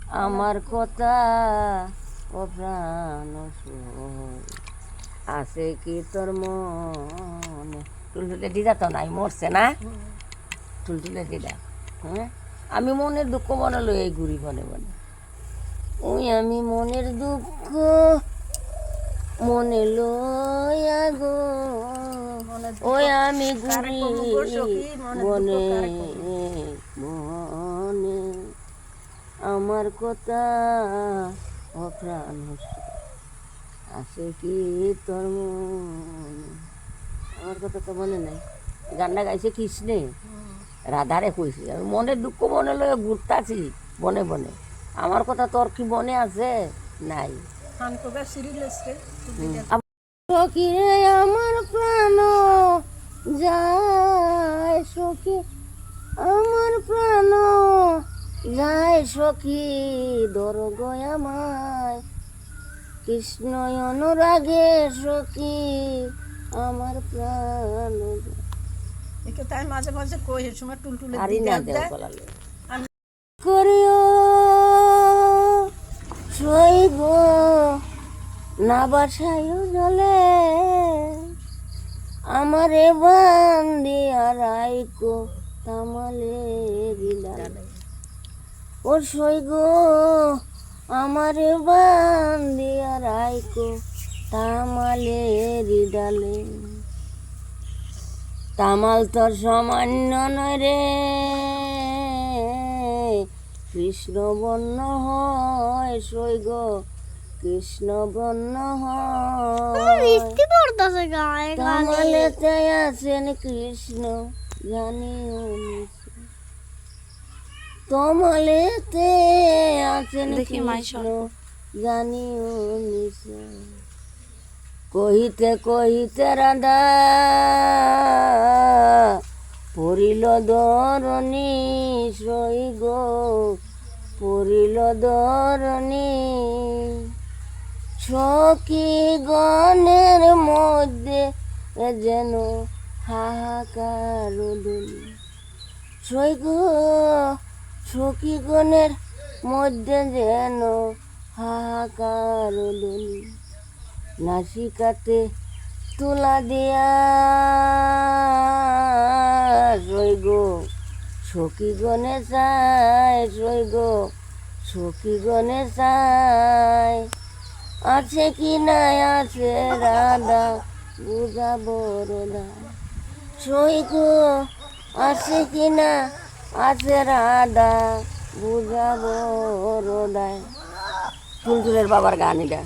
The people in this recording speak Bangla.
আমার কথা ও প্রাণ আছে কি তোর মনে? টুলটুলে দিদা তো নাই, মরছে না? টুলটুলে দিদা। হ্যাঁ, আমি মনের দুঃখ মনে লই এই ঘুরি বনে বনে। ওই আমি মনের দুঃখ মনে লইয়া গো, ওই আমি ঘুরি বনে বনে। আমার কথা অপ্রাণ আছে কি তোর মনে? আমার কথা তো মনে নাই। গানটা গাইছে কৃষ্ণে, রাধারে কইছে। আমি মনের দুঃখ মনে লয়ে ঘুরতাছি বনে বনে। আমার কথা তোর কি মনে আছে? নাই। সখী রে আমার প্রাণ যায় সখী, আমার প্রাণ যায় সখী, দর আমায় কৃষ্ণ অনুরাগে সখী, আমার প্রাণ তাই মাঝে মাঝে কই এর সময় টুলটুলে আরি না দেও বলালে করিও সইব না বাসায়ও জলে, আমারে বান্দিয়া রাইকো তামালে গিলালে। ও সইগ আমারে বান্দিয়া রাইকো তামালে রিডালে। তামাল তোর সামান্য নয় রে, কৃষ্ণ বর্ণ হয় সইগ, কৃষ্ণ বর্ণ হয়। তামালেতে আছেন কৃষ্ণ জানিও নিছে, তমালেতে আছেন কৃষ্ণ জানিও নিছে। কহিতে কহিতে রাধা পড়িল ধরণী সইগ, পড়িল ধরণী। সখী গণের মধ্যে যেন হাহাকার ধ্বনি সইগ, সখী গণের মধ্যে যেন হাহাকার ধ্বনি। নাসিকাতে তুলা দিয়া সইগ, সখী গণে চায় সইগ, সখী গণে চায়। আছে কি নাই আছে রাধা বুঝাবো রোদা সইগ, আছে কি না আছে রাধা বুঝাবো রোদায়। টুলটুলের বাবার গান এটা।